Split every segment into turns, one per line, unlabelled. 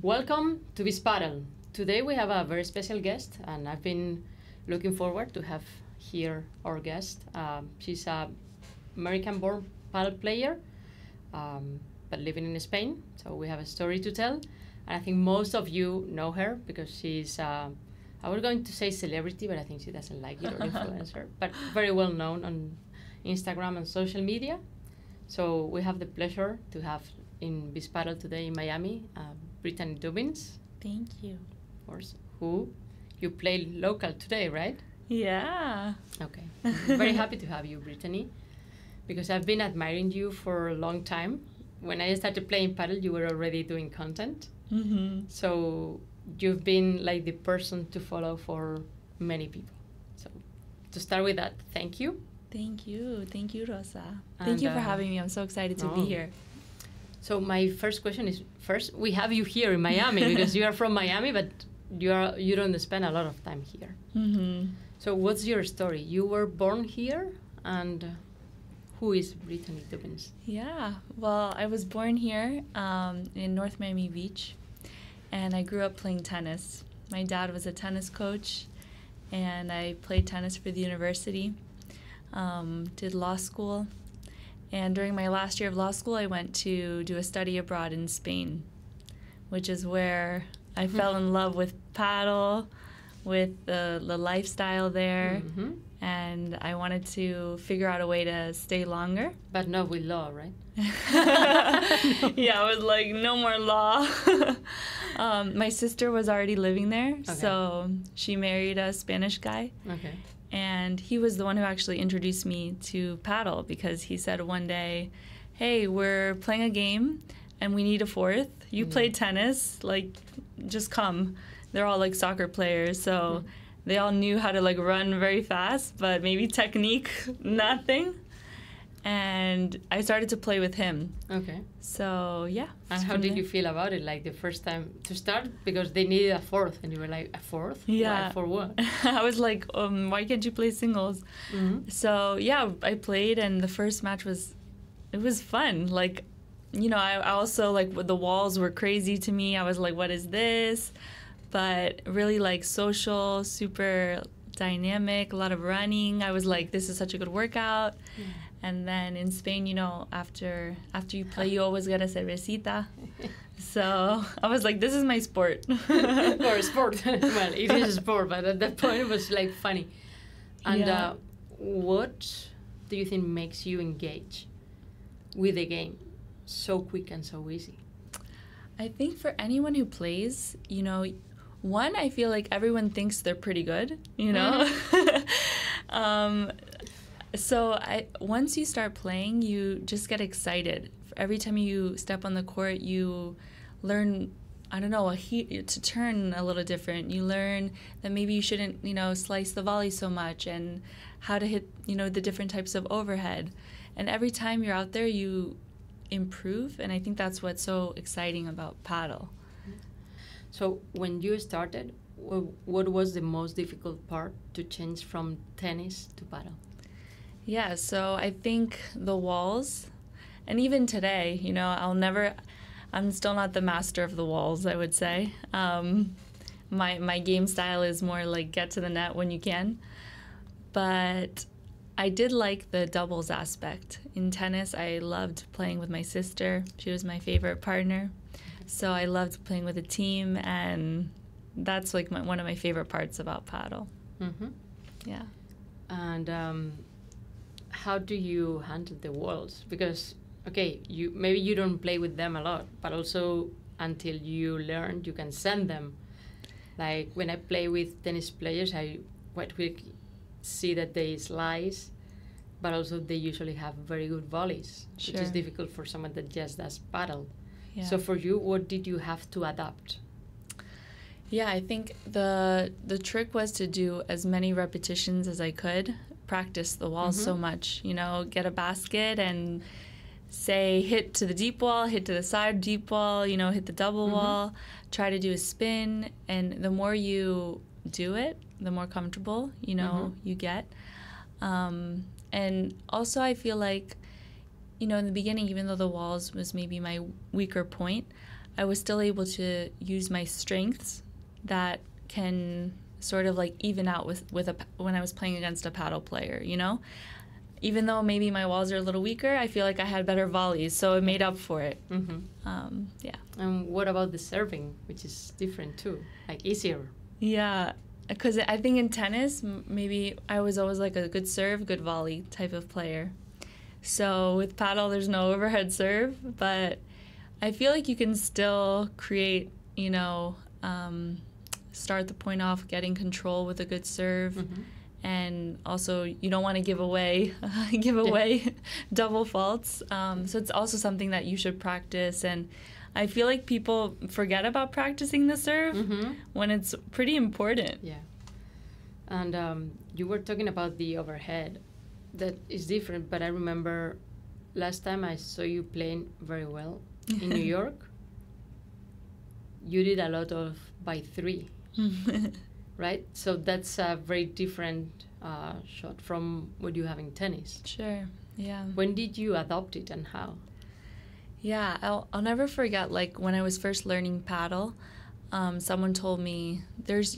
Welcome to this panel. Today we have a very special guest, and I've been looking forward to have here our guest. She's a American-born paddle player, but living in Spain. So we have a story to tell, and I think most of you know her because she's. I was going to say celebrity, but I think she doesn't like it, or influencer, but very well known on Instagram and social media. So we have the pleasure to have in this panel today in Miami, Brittany Dubbins.
Thank you.
Of course, who you play local today, right?
Yeah.
Okay. I'm very happy to have you, Brittany, because I've been admiring you for a long time. When I started playing paddle, you were already doing content.
Mm-hmm.
So you've been like the person to follow for many people. So to start with that, thank you.
Thank you. Thank you, Rosa.
And,
Thank you for having me. I'm so excited to be here.
So my first question is, first, we have you here in Miami because you are from Miami, but you don't spend a lot of time here.
Mm-hmm.
So what's your story? You were born here, and who is Brittany Dubbins?
Yeah. Well, I was born here in North Miami Beach, and I grew up playing tennis. My dad was a tennis coach, and I played tennis for the university, did law school. And during my last year of law school, I went to do a study abroad in Spain, which is where I fell in love with paddle, with the lifestyle there, and I wanted to figure out a way to stay longer.
But not with law, right?
Yeah, I was like, no more law. My sister was already living there, so she married a Spanish guy.
Okay.
And he was the one who actually introduced me to paddle because he said one day, hey, we're playing a game and we need a fourth. You play tennis, like, just come. They're all like soccer players, so they all knew how to like run very fast, but maybe technique, nothing. And I started to play with him.
Okay.
So, yeah.
And how did you feel about it, like the first time to start? Because they needed a fourth, and you were like, a fourth?
Yeah.
Why, for what?
I was like, why can't you play singles? So, yeah, I played, and the first match was fun. Like, you know, I also, like, the walls were crazy to me. I was like, what is this? But really, like, social, super dynamic, a lot of running. I was like, this is such a good workout. And then in Spain, you know, after you play, you always get a cervecita. So I was like, this is my sport.
Or a sport. Well, it is a sport, but at that point it was like funny. And what do you think makes you engage with the game so quick and so easy?
I think for anyone who plays, you know, one, I feel like everyone thinks they're pretty good, you know? So once you start playing, you just get excited. Every time you step on the court, you learn, I don't know, to turn a little different. You learn that maybe you shouldn't, you know, slice the volley so much and how to hit, you know, the different types of overhead. And every time you're out there, you improve, and I think that's what's so exciting about paddle.
So when you started, what was the most difficult part to change from tennis to paddle?
Yeah, so I think the walls, and even today, you know, I'm still not the master of the walls, I would say. My game style is more like get to the net when you can. But I did like the doubles aspect. In tennis, I loved playing with my sister. She was my favorite partner. So I loved playing with a team, and that's like one of my favorite parts about paddle. Yeah.
And how do you handle the walls? Because, okay, maybe you don't play with them a lot, but also until you learn, you can send them. Like when I play with tennis players, I quite quickly see that they slice, but also they usually have very good volleys, which is difficult for someone that just does paddle. Yeah. So for you, what did you have to adapt?
Yeah, I think the trick was to do as many repetitions as I could, practice the walls so much, you know, get a basket and say hit to the deep wall, hit to the side deep wall, you know, hit the double wall, try to do a spin, and the more you do it, the more comfortable, you know, you get. And also I feel like, you know, in the beginning, even though the walls was maybe my weaker point, I was still able to use my strengths that can sort of like even out when I was playing against a paddle player, you know? Even though maybe my walls are a little weaker, I feel like I had better volleys, so it made up for it. Yeah.
And what about the serving, which is different too, like easier?
Yeah, because I think in tennis, maybe I was always like a good serve, good volley type of player. So with paddle, there's no overhead serve, but I feel like you can still create, you know, start the point off, getting control with a good serve. And also, you don't want to give away double faults. So it's also something that you should practice. And I feel like people forget about practicing the serve when it's pretty important.
Yeah. And you were talking about the overhead. That is different, but I remember last time I saw you playing very well in New York. You did a lot of by three. Right? So that's a very different shot from what you have in tennis.
Sure, yeah.
When did you adopt it and how?
Yeah, I'll never forget, like, when I was first learning paddle, someone told me there's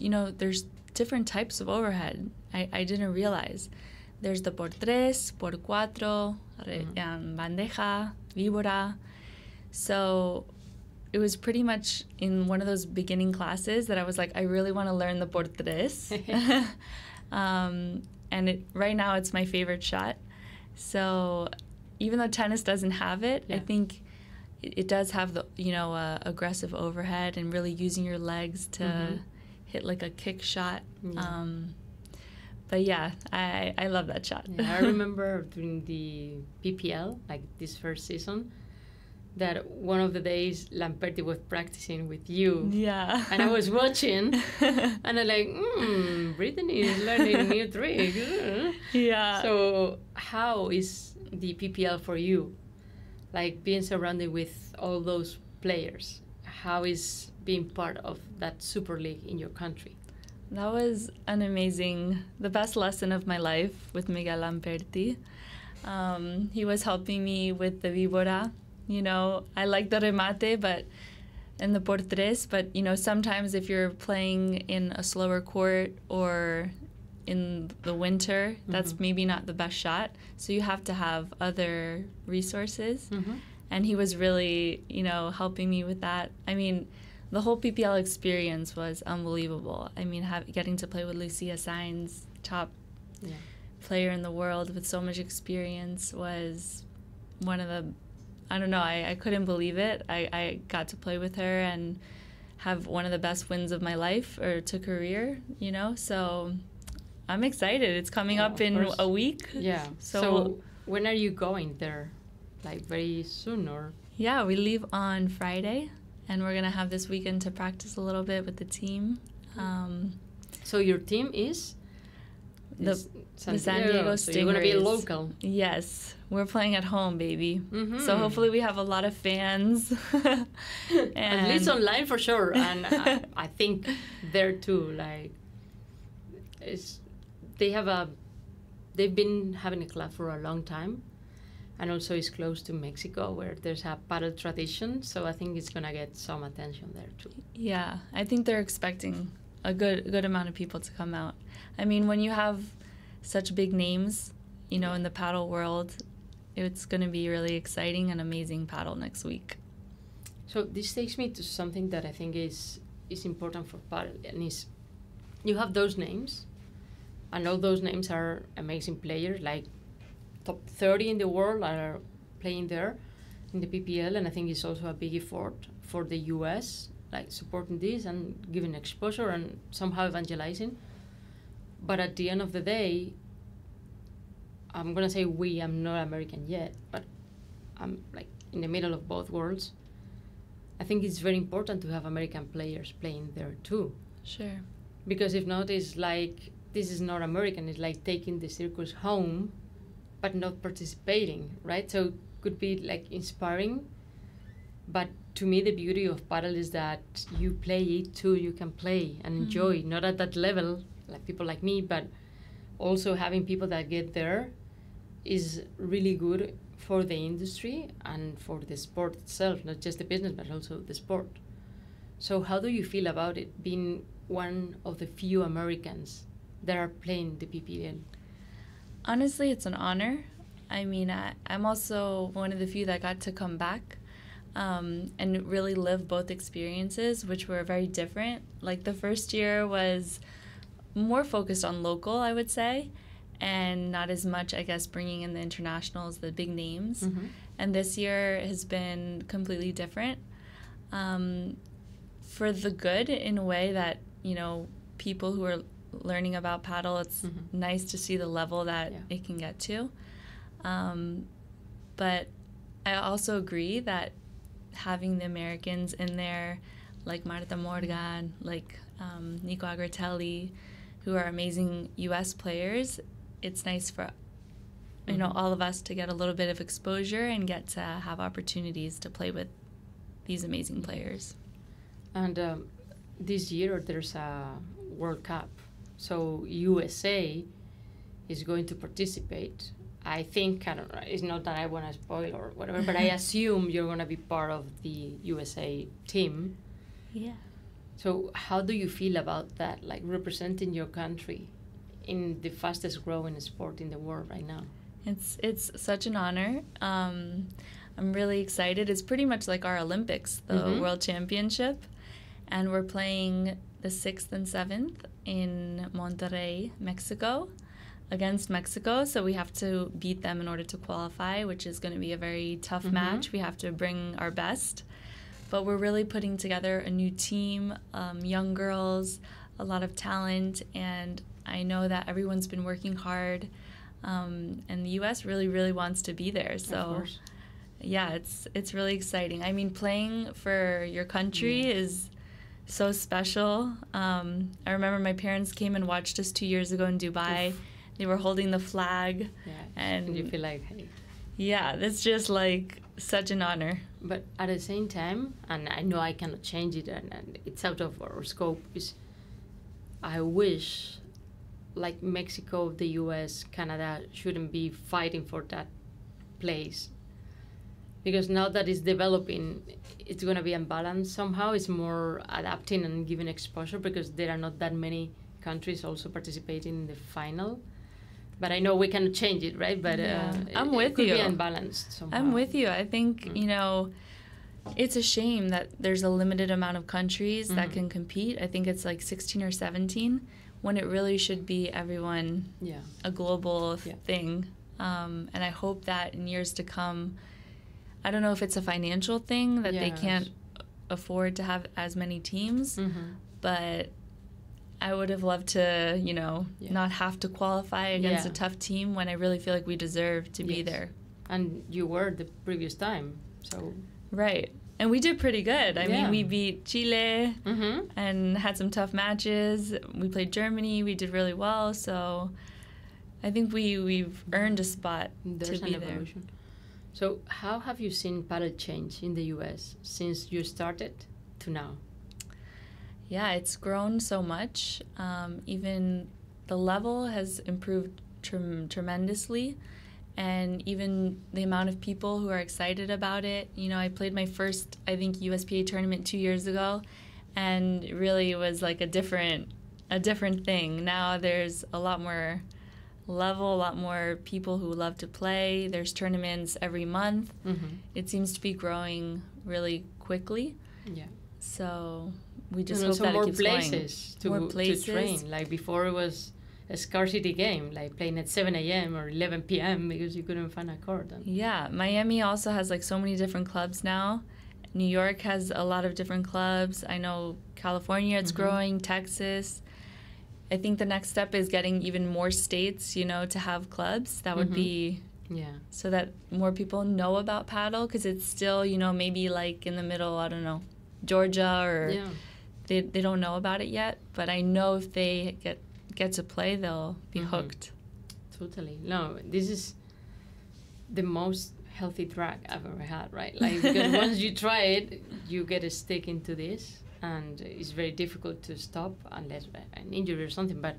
different types of overhead. I didn't realize. There's the por tres, por cuatro, bandeja, víbora. So it was pretty much in one of those beginning classes that I was like, I really want to learn the por tres. And right now it's my favorite shot. So even though tennis doesn't have it, I think it does have the, aggressive overhead and really using your legs to hit like a kick shot. But yeah, I love that shot.
Yeah, I remember during the PPL, like this first season, that one of the days Lamperti was practicing with you.
Yeah.
And I was watching, and I'm like, Brittany is learning a new trick.
Yeah.
So how is the PPL for you? Like being surrounded with all those players, how is being part of that Super League in your country?
That was the best lesson of my life with Miguel Lamperti. He was helping me with the víbora. I like the remate, and the por tres, but, sometimes if you're playing in a slower court or in the winter, that's maybe not the best shot. So you have to have other resources. And he was really, helping me with that. I mean, the whole PPL experience was unbelievable. I mean, getting to play with Lucia Sainz, top player in the world with so much experience, was one of the, I don't know, I couldn't believe it. I got to play with her and have one of the best wins of my life or to career, so I'm excited. It's coming up in a week.
Yeah. So when are you going there? Like very soon or?
Yeah, we leave on Friday, and we're going to have this weekend to practice a little bit with the team.
So your team is?
The San Diego Stingrays.
So you're going to be local.
Yes. We're playing at home, baby. So hopefully we have a lot of fans.
At least online for sure. And I think there too, like, they've been having a club for a long time. And also it's close to Mexico where there's a paddle tradition. So I think it's going to get some attention there too.
Yeah, I think they're expecting a good amount of people to come out. I mean, when you have such big names, in the paddle world, it's going to be really exciting and amazing paddle next week.
So this takes me to something that I think is important for paddle, and is you have those names, and all those names are amazing players, like top 30 in the world are playing there in the PPL, and I think it's also a big effort for the US, like supporting this and giving exposure and somehow evangelizing. But at the end of the day, I'm going to say I'm not American yet, but I'm like in the middle of both worlds. I think it's very important to have American players playing there too.
Sure.
Because if not, it's like, this is not American. It's like taking the circus home, but not participating, right? So it could be like inspiring. But to me, the beauty of paddle is that you play it too. You can play and enjoy, not at that level, like people like me, but also having people that get there is really good for the industry and for the sport itself, not just the business, but also the sport. So how do you feel about it, being one of the few Americans that are playing the PPL?
Honestly, it's an honor. I mean, I'm also one of the few that got to come back and really live both experiences, which were very different. Like the first year was more focused on local, I would say, and not as much, I guess, bringing in the internationals, the big names.
Mm-hmm.
And this year has been completely different. For the good, in a way that, you know, people who are learning about paddle, it's nice to see the level that it can get to. But I also agree that having the Americans in there, like Marta Morgan, like Nico Agratelli, who are amazing U.S. players, it's nice for you know, all of us to get a little bit of exposure and get to have opportunities to play with these amazing players.
And this year there's a World Cup, so USA is going to participate. I think, I don't know, it's not that I want to spoil or whatever, but I assume you're going to be part of the USA team.
Yeah.
So how do you feel about that, like representing your country in the fastest growing sport in the world right now?
It's such an honor. I'm really excited. It's pretty much like our Olympics, the World Championship. And we're playing the 6th and 7th in Monterrey, Mexico, against Mexico. So we have to beat them in order to qualify, which is going to be a very tough match. We have to bring our best. But we're really putting together a new team, young girls, a lot of talent. And I know that everyone's been working hard. And the U.S. really, really wants to be there. So, yeah, it's really exciting. I mean, playing for your country is so special. I remember my parents came and watched us 2 years ago in Dubai. Oof. They were holding the flag.
Yeah,
and
you feel like, hey.
Yeah, that's just like such an honor.
But at the same time, and I know I cannot change it, and it's out of our scope, is I wish like Mexico, the US, Canada shouldn't be fighting for that place. Because now that it's developing, it's going to be unbalanced somehow. It's more adapting and giving exposure because there are not that many countries also participating in the final. But I know we cannot change it, right? But
I'm with you.
It could be unbalanced somehow.
I'm with you. I think, you know, it's a shame that there's a limited amount of countries that can compete. I think it's like 16 or 17, when it really should be everyone, a global thing. And I hope that in years to come, I don't know if it's a financial thing that they can't afford to have as many teams, but I would have loved to, you know, not have to qualify against a tough team when I really feel like we deserve to be there.
And you were the previous time, so...
Right. And we did pretty good. I mean, we beat Chile and had some tough matches. We played Germany. We did really well. So I think we've earned a spot to be there.
So how have you seen paddle change in the U.S. since you started to now?
Yeah, it's grown so much. Even the level has improved tremendously. And even the amount of people who are excited about it. You know, I played my first, I think, USPA tournament 2 years ago, and it really was like a different thing. Now there's a lot more level, a lot more people who love to play. There's tournaments every month. It seems to be growing really quickly. Yeah. So we just hope that it keeps going.
More places to train. Like before it was a scarcity game, like playing at 7 a.m. or 11 p.m. because you couldn't find a court.
Yeah, Miami also has like so many different clubs now. New York has a lot of different clubs. I know California, it's growing, Texas. I think the next step is getting even more states, you know, to have clubs. That would be so that more people know about paddle, because it's still, you know, maybe like in the middle, I don't know, Georgia or they don't know about it yet. But I know if they get to play, they'll be hooked.
Totally. No, this is the most healthy drug I've ever had, right? Like, because once you try it, you get a stick into this, and it's very difficult to stop unless an injury or something, but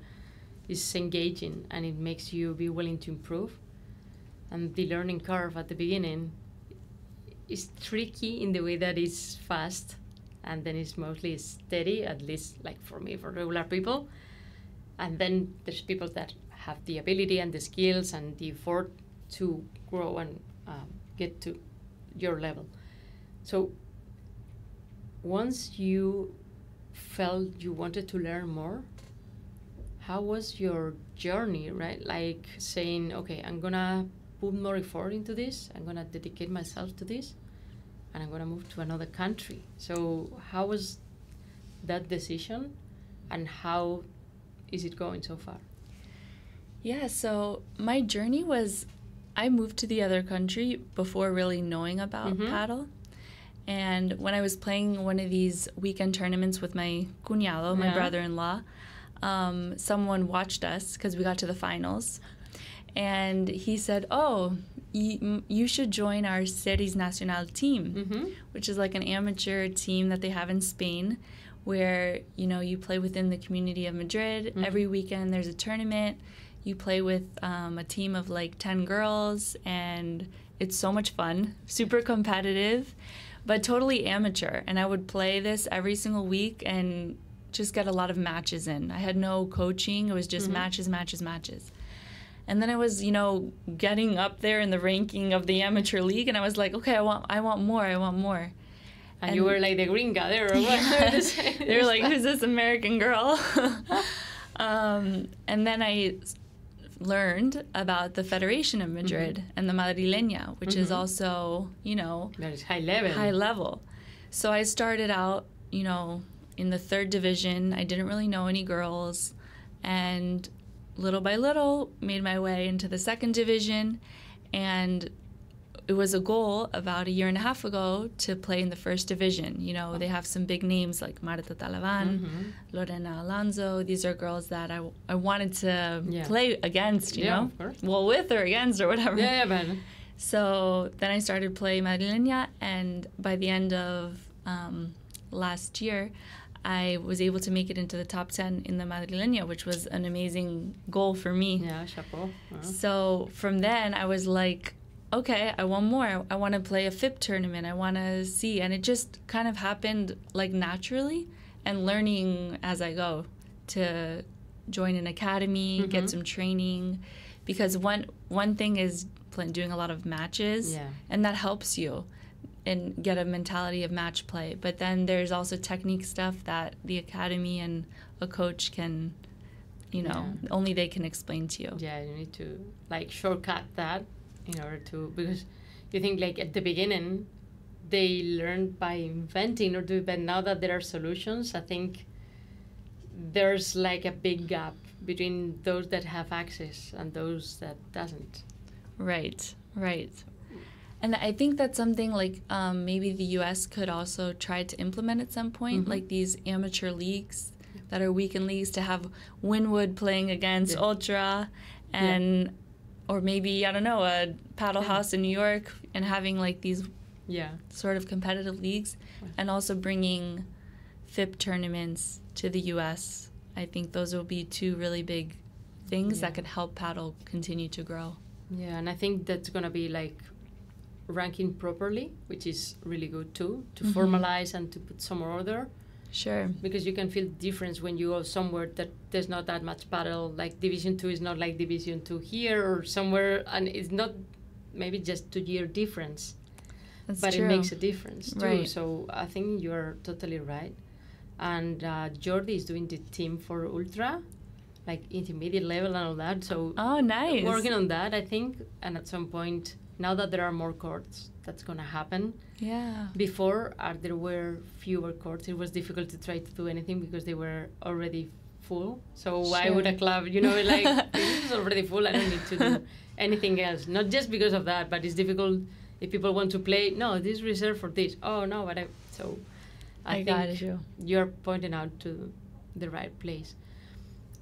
it's engaging and it makes you be willing to improve. and the learning curve at the beginning is tricky in the way that it's fast and then it's mostly steady, at least like for me, for regular people. And then there's people that have the ability and the skills and the effort to grow and get to your level. So once you felt you wanted to learn more, how was your journey, right? Like saying, okay, I'm gonna put more effort into this, I'm gonna dedicate myself to this, and I'm gonna move to another country. So how was that decision, and how is it going so far?
Yeah, so my journey was, I moved to the other country before really knowing about paddle. And when I was playing one of these weekend tournaments with my cuñado, my brother-in-law, someone watched us because we got to the finals. And he said, oh, you should join our Series Nacional team, which is like an amateur team that they have in Spain, where, you know, you play within the community of Madrid. Every weekend there's a tournament. You play with a team of like 10 girls, and it's so much fun, super competitive, but totally amateur. And I would play this every single week and just get a lot of matches in. I had no coaching. It was just matches. And then I was, you know, getting up there in the ranking of the amateur league, and I was like, okay, I want more.
And you were like the gringa there, or what?
They were like, who's this American girl? And then I learned about the Federation of Madrid and the Madrileña, which is also, you know,
that is high level.
So I started out, you know, in the 3rd division. I didn't really know any girls, and little by little made my way into the 2nd division. And it was a goal about a year and a half ago to play in the 1st division. You know, they have some big names like Marta Talavan, Lorena Alonso. These are girls that I wanted to play against, you know?
Of course.
Well, with or against or whatever.
Yeah, but...
So then I started playing Madrileña, and by the end of last year, I was able to make it into the top 10 in the Madrileña, which was an amazing goal for me.
Yeah, chapeau.
So from then, I was like, okay, I want more. I want to play a FIP tournament. I want to see. And it just kind of happened like naturally, and learning as I go to join an academy, get some training. Because one thing is doing a lot of matches, and that helps you and get a mentality of match play. But then there's also technique stuff that the academy and a coach can, you know, only they can explain to you.
Yeah, you need to like shortcut that in order to, because you think like at the beginning they learned by inventing or do, but now that there are solutions, I think there's like a big gap between those that have access and those that doesn't.
Right. And I think that's something like maybe the U.S. could also try to implement at some point, like these amateur leagues that are weekend leagues, to have Winwood playing against Ultra, and or maybe, I don't know, a paddle house in New York, and having like these sort of competitive leagues, and also bringing FIP tournaments to the U.S. I think those will be 2 really big things that could help paddle continue to grow.
Yeah, and I think that's going to be like ranking properly, which is really good too, to formalize and to put some order.
Sure.
Because you can feel difference when you go somewhere that there's not that much paddle, like Division 2 is not like Division 2 here or somewhere, and it's not maybe just 2-year difference.
That's
but
true.
It makes a difference too.
Right.
So I think you're totally right. And Jordi is doing the team for Ultra, like intermediate level and all that. So
nice.
Working on that, I think, and at some point, now that there are more courts, that's going to happen.
Yeah.
Before, there were fewer courts. It was difficult to try to do anything because they were already full. So why would a club, you know, like, this is already full, I don't need to do anything else. Not just because of that, but it's difficult if people want to play. No, this is reserved for this. Oh, no, but so I think you're pointing out to the right place.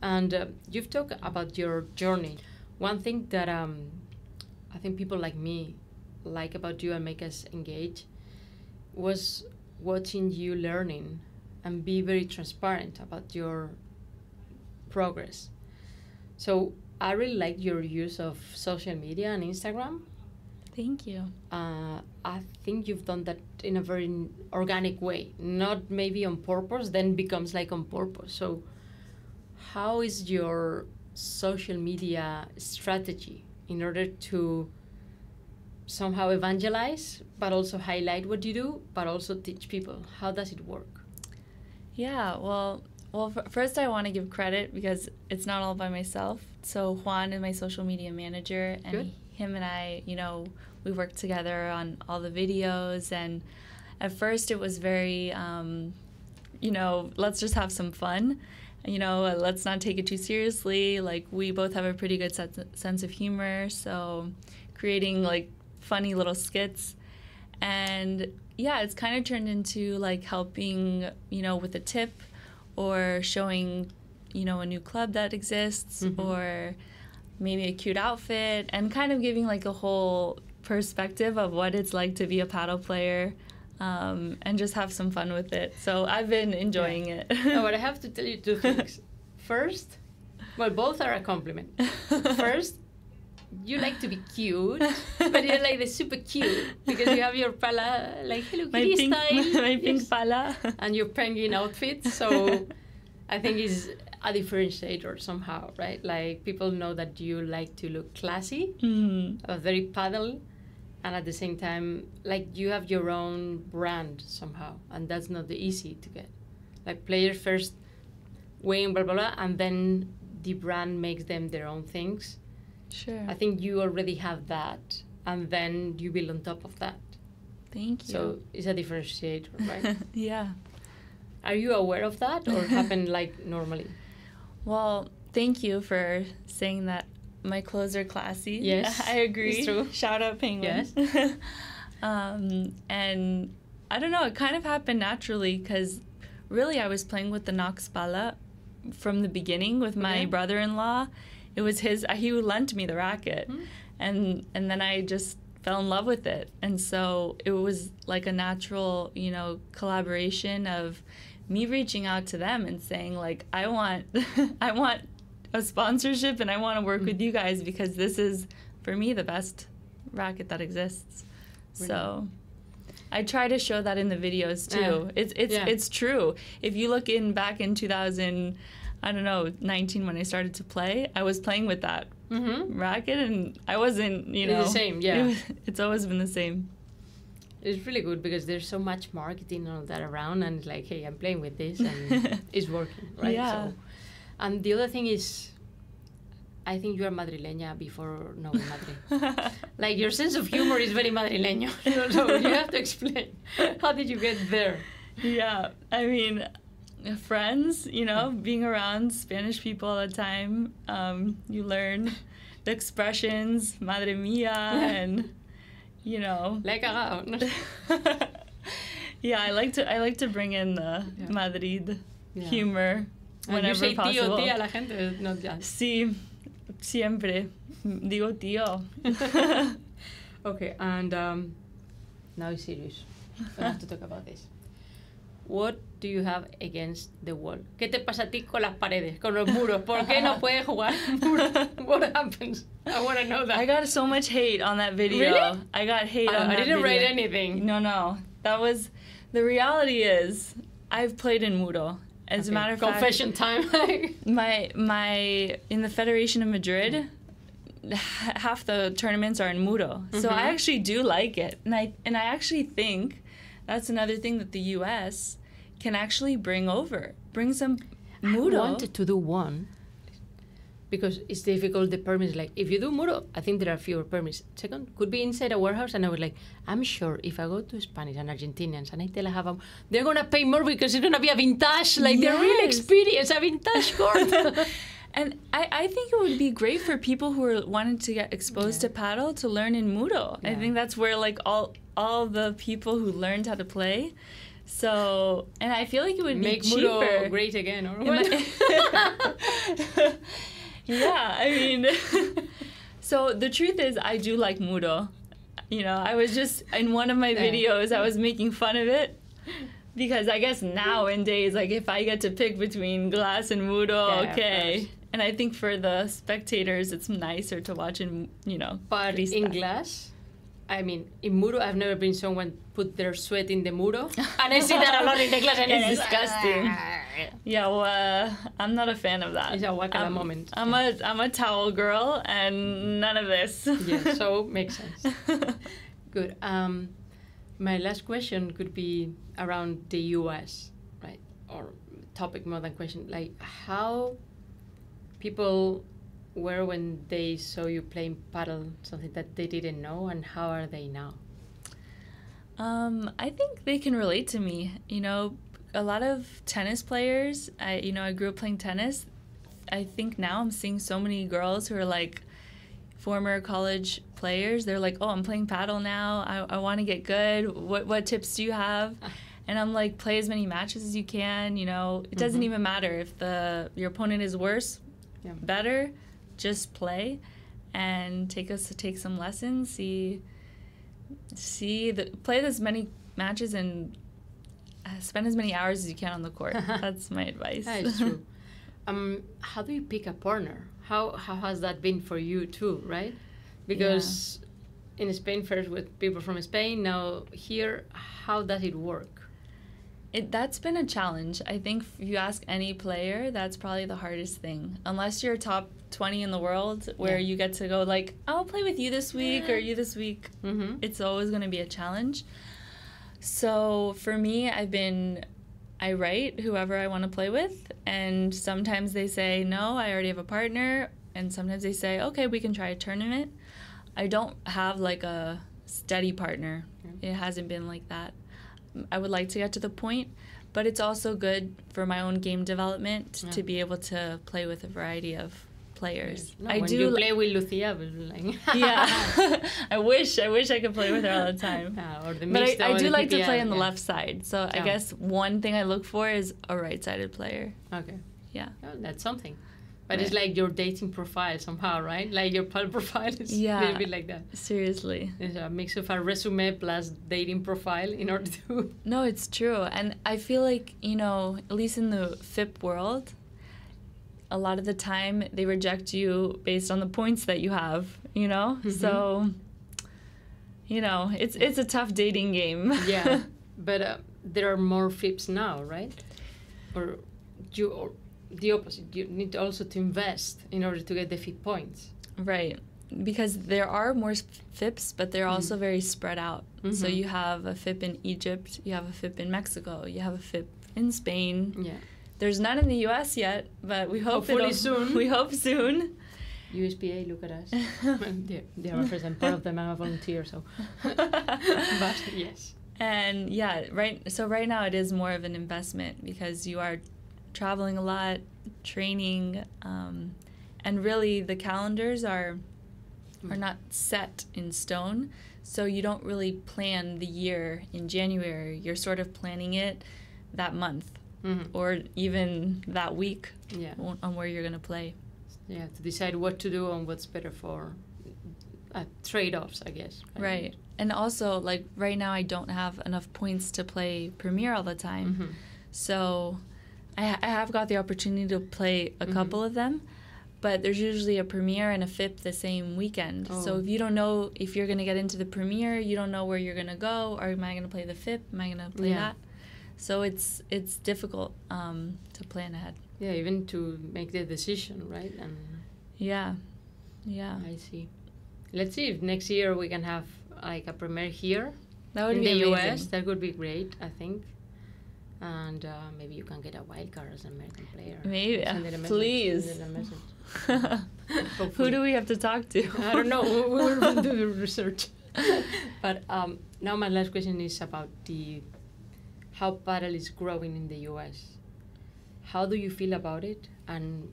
And you've talked about your journey. One thing that I think people like me like about you and make us engage was watching you learning and be very transparent about your progress. So I really like your use of social media and Instagram.
Thank you.
I think you've done that in a very organic way, not maybe on purpose, then becomes like on purpose. So how is your social media strategy in order to somehow evangelize, but also highlight what you do, but also teach people? How does it work?
Yeah, well, first I want to give credit because it's not all by myself. So Juan is my social media manager, and
Good.
him and I, we worked together on all the videos. And at first it was very, let's just have some fun. Let's not take it too seriously. Like, we both have a pretty good sense of humor, so creating like funny little skits. And yeah, it's kind of turned into like helping, with a tip or showing, a new club that exists, or maybe a cute outfit, and kind of giving like a whole perspective of what it's like to be a paddle player, and just have some fun with it. So I've been enjoying it.
No, but I have to tell you two things. First, well, both are a compliment. First, you like to be cute, but you're like the super cute because you have your pala, like Hello Kitty style.
My pink pala.
And your penguin outfit. So I think it's a differentiator somehow, right? Like, people know that you like to look classy, very paddle, and at the same time, like, you have your own brand somehow, and that's not the easy to get. Like, players first win, blah, blah, blah, and then the brand makes them their own things.
Sure.
I think you already have that, and then you build on top of that.
Thank you.
So it's a differentiator, right?
Yeah.
Are you aware of that, or happen like normally?
Well, thank you for saying that my clothes are classy.
Yes,
I agree.
It's true.
Shout out Penguin.
Yes.
And I don't know, it kind of happened naturally because really I was playing with the Knox Pala from the beginning with my brother-in-law. It was he lent me the racket, and then I just fell in love with it. And so it was like a natural, collaboration of me reaching out to them and saying, like, I want a sponsorship and I want to work with you guys because this is, for me, the best racket that exists. Really? So I try to show that in the videos too. It's true. If you look back in 2019 when I started to play, I was playing with that racket, and I wasn't,
It's the same, yeah.
It's always been the same.
It's really good because there's so much marketing and all that around, and it's like, hey, I'm playing with this, and it's working, right?
Yeah.
So, and the other thing is, I think you are madrileña before knowing Madrid. Like, your sense of humor is very madrileño. So you have to explain. How did you get there?
Yeah, I mean, friends, being around Spanish people all the time, you learn the expressions, madre mia, and,
Le he cagado.
Yeah, I like to bring in the Madrid humor whenever
you say
possible.
Tío, tía, la gente, no, ya.
Sí, siempre digo tío.
Okay, and now it's serious. I have to talk about this. What do you have against the wall? ¿Qué te pasa a ti con las paredes, con los muros? ¿Por qué no puedes jugar muros? What happens? I want to know that.
I got so much hate on that video.
Really?
I got hate on that video.
I didn't write anything.
No. That was, the reality is, I've played in Muro. As a matter of fact,
confession time.
my in the Federation of Madrid, half the tournaments are in Muro. So I actually do like it. And I actually think that's another thing that the US can actually bring some Muro.
I wanted to do one because it's difficult, the permits. Like, if you do Muro, I think there are fewer permits. Second, could be inside a warehouse, and I was like, I'm sure if I go to Spanish and Argentinians and I tell I have they're going to pay more because it's going to be a vintage, like they're really experienced, a vintage court.
And I think it would be great for people who are wanting to get exposed to paddle to learn in Muro. I think that's where like all the people who learned how to play. So, and I feel like it would
make
be cheaper.
Muro great again, or what?
Yeah, I mean, so the truth is I do like Muro. I was just, in one of my videos, I was making fun of it. Because I guess nowadays, like, if I get to pick between glass and Muro, okay. And I think for the spectators, it's nicer to watch in,
But
freestyle.
in glass, I mean, in muro, I've never been someone put their sweat in the muro, and I see that a lot in the glass, and
It's disgusting. Yeah, well, I'm not a fan of that.
It's a wakala moment.
I'm a towel girl, and none of this.
Yeah, so makes sense. Good. My last question could be around the US, right? Or topic more than question. Like how people were when they saw you playing paddle, something that they didn't know, and how are they now?
I think they can relate to me. A lot of tennis players, I grew up playing tennis. I think now I'm seeing so many girls who are like former college players. They're like, oh, I'm playing paddle now. I want to get good. What tips do you have? And I'm like, play as many matches as you can. It doesn't even matter if your opponent is worse, better. Just play, and take some lessons. Play as many matches and spend as many hours as you can on the court. That's my advice.
That is true. How do you pick a partner? How has that been for you too, right? Because in Spain first with people from Spain, now here, how does it work?
That's been a challenge. I think if you ask any player, that's probably the hardest thing. Unless you're top 20 in the world where you get to go like, I'll play with you this week or you this week. It's always going to be a challenge. So for me, I write whoever I want to play with, and sometimes they say, no, I already have a partner, and sometimes they say, okay, we can try a tournament. I don't have like a steady partner. It hasn't been like that. I would like to get to the point, but it's also good for my own game development to be able to play with a variety of players.
No, when you play with Lucia, like
I wish I could play with her all the time.
Or the
but I do like to play on the
yeah.
left side, so I guess one thing I look for is a right-sided player.
Okay.
Yeah.
Oh, that's something. But it's like your dating profile somehow, right? Like your paddle profile is a little bit like that.
Seriously.
It's a mix of a resume plus dating profile in order to...
No, it's true. And I feel like, at least in the FIP world, a lot of the time they reject you based on the points that you have, So, it's a tough dating game.
Yeah. But there are more FIPs now, right? Or the opposite, you need also to invest in order to get the FIP points.
Right, because there are more FIPs, but they're also very spread out. So you have a FIP in Egypt, you have a FIP in Mexico, you have a FIP in Spain.
Yeah.
There's none in the US yet, but we hope
soon.
We hope soon.
USPA, look at us. They are my friends, I'm part of them, I'm a volunteer, so. But yes.
And right now it is more of an investment because you are traveling a lot, training, and really the calendars are not set in stone, so you don't really plan the year in January. You're sort of planning it that month or even that week on where you're going to play.
Yeah, to decide what to do and what's better for trade-offs, I guess.
Right. And also, like, right now I don't have enough points to play Premier all the time. So I have got the opportunity to play a couple of them, but there's usually a Premier and a FIP the same weekend. So if you don't know if you're going to get into the Premier, you don't know where you're going to go, or am I going to play the FIP, am I going to play that? So it's difficult to plan ahead.
Yeah, even to make the decision, right? And
yeah.
I see. Let's see if next year we can have like a Premier here.
That would
in
be
the
amazing.
US. That would be great, I think. And maybe you can get a wild card as an American player.
Maybe, please.
Send it a message.
Who do we have to talk to?
I don't know. We're going to do the research. But now my last question is about how paddle is growing in the US. How do you feel about it, and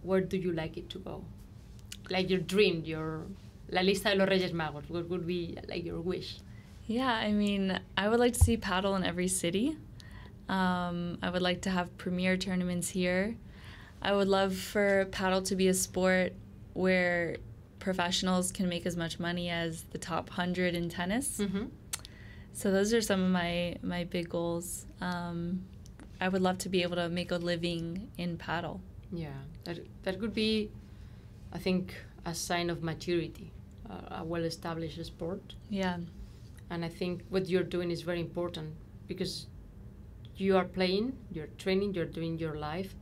where do you like it to go? Like your dream, La lista de los Reyes Magos. What would be like your wish?
Yeah, I mean, I would like to see paddle in every city. I would like to have premier tournaments here. I would love for paddle to be a sport where professionals can make as much money as the top 100 in tennis. So those are some of my big goals. I would love to be able to make a living in paddle.
Yeah, that could be, I think, a sign of maturity, a well-established sport.
Yeah.
And I think what you're doing is very important because you are playing, you're training, you're doing your life,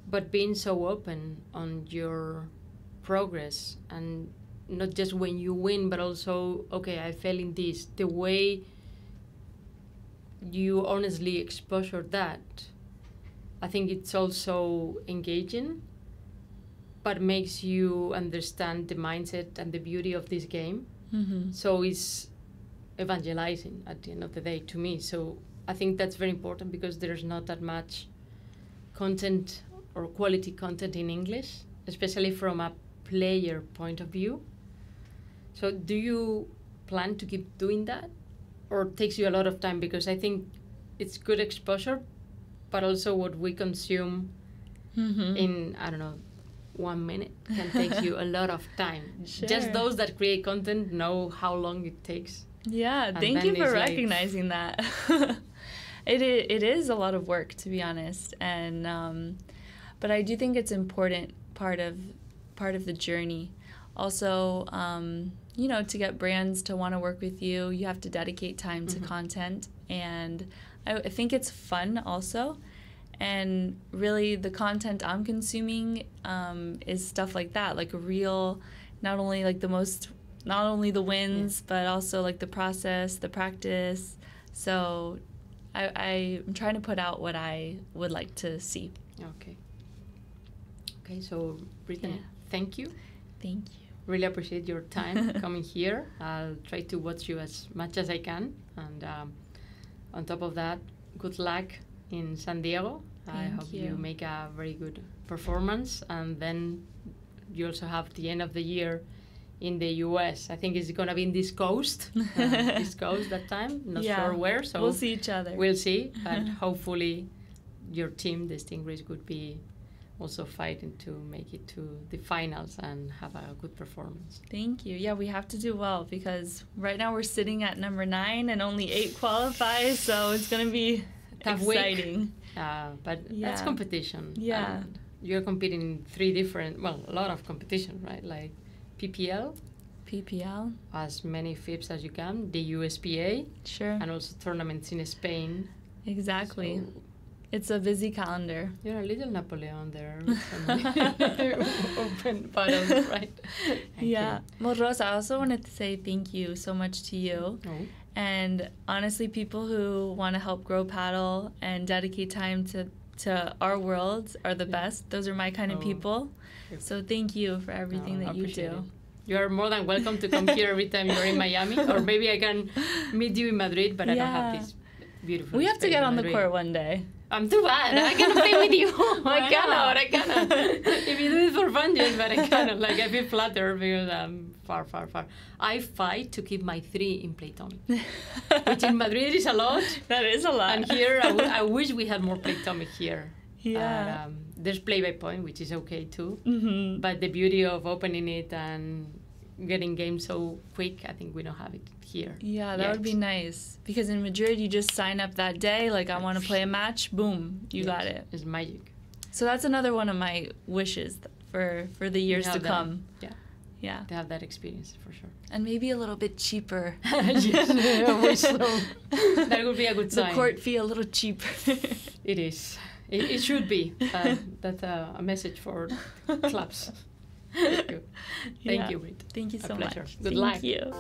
but being so open on your progress and not just when you win, but also, okay, I fell in this. The way you honestly exposure that, I think it's also engaging, but makes you understand the mindset and the beauty of this game.
Mm-hmm.
So it's evangelizing at the end of the day to me. So I think that's very important because there's not that much content or quality content in English, especially from a player point of view. So do you plan to keep doing that, or it takes you a lot of time? Because I think it's good exposure, but also what we consume in, I don't know, 1 minute can take you a lot of time.
Sure.
Just those that create content know how long it takes.
Yeah,
And
thank
then
you for
it's like-
recognizing that. It is a lot of work, to be honest, and but I do think it's important part of the journey. Also, you know, to get brands to want to work with you, you have to dedicate time to content, and I think it's fun also. And really, the content I'm consuming is stuff like that, like real, not only the wins, but also like the process, the practice. So I'm trying to put out what I would like to see.
Okay. Okay, so Brittany,
Yeah.
thank you.
Thank you.
Really appreciate your time coming here. I'll try to watch you as much as I can. And on top of that, good luck in San Diego. I
Thank
hope
you.
you make a very good performance. And then you also have the end of the year in the US. I think it's going to be in this coast, that time. Not
Yeah.
sure where. So
We'll see each other.
we'll see. And hopefully your team, the Stingrays, could be also fighting to make it to the finals and have a good performance.
Thank you. Yeah, we have to do well because right now we're sitting at number 9 and only 8 qualify, so it's going to be
Tough week.
exciting.
But
Yeah.
that's competition.
Yeah.
And you're competing in 3 different, a lot of competition, right? Like PPL,
PPL,
as many FIPs as you can, the USPA,
sure.
and also tournaments in Spain.
Exactly.
So
It's a busy calendar.
you're a little Napoleon there. Open battles, right?
Yeah. Well, Rosa, I also wanted to say thank you so much to you.
Oh.
And honestly, people who want to help grow paddle and dedicate time to our world are the best. Those are my kind of
Oh.
people.
Yep.
So thank you for everything
I
that you
appreciate
do.
it. You are more than welcome to come here every time you're in Miami, or maybe I can meet you in Madrid, but I don't have
Yeah.
this beautiful
We have to
space
get
in
on the
Madrid.
court one day.
I'm too bad. I cannot play with you. I cannot. If you do it for fun, yes, but I cannot. Like, I feel flattered because I'm far, far, far. I fight to keep my 3 in Playtomic, which in Madrid is a lot.
That is a lot.
And here, I wish we had more Playtomic here.
Yeah.
And, there's play by point, which is okay too.
Mm-hmm.
But the beauty of opening it and getting games so quick, I think we don't have it here.
Yeah, that
yet.
would be nice. Because in Madrid, you just sign up that day, like, I want to play a match, boom, you
Yes,
got it.
It's magic.
So that's another one of my wishes for the years to
have that.
come.
Yeah,
Yeah.
to have that experience for sure.
And maybe a little bit cheaper.
Yes, I wish so. That would be a good
The
sign.
court fee a little cheaper.
It is. It should be. That's a message for clubs. Thank you. Thank
Yeah.
you, Brit.
Thank you
A
so
pleasure.
much.
Good
Thank
luck.
you.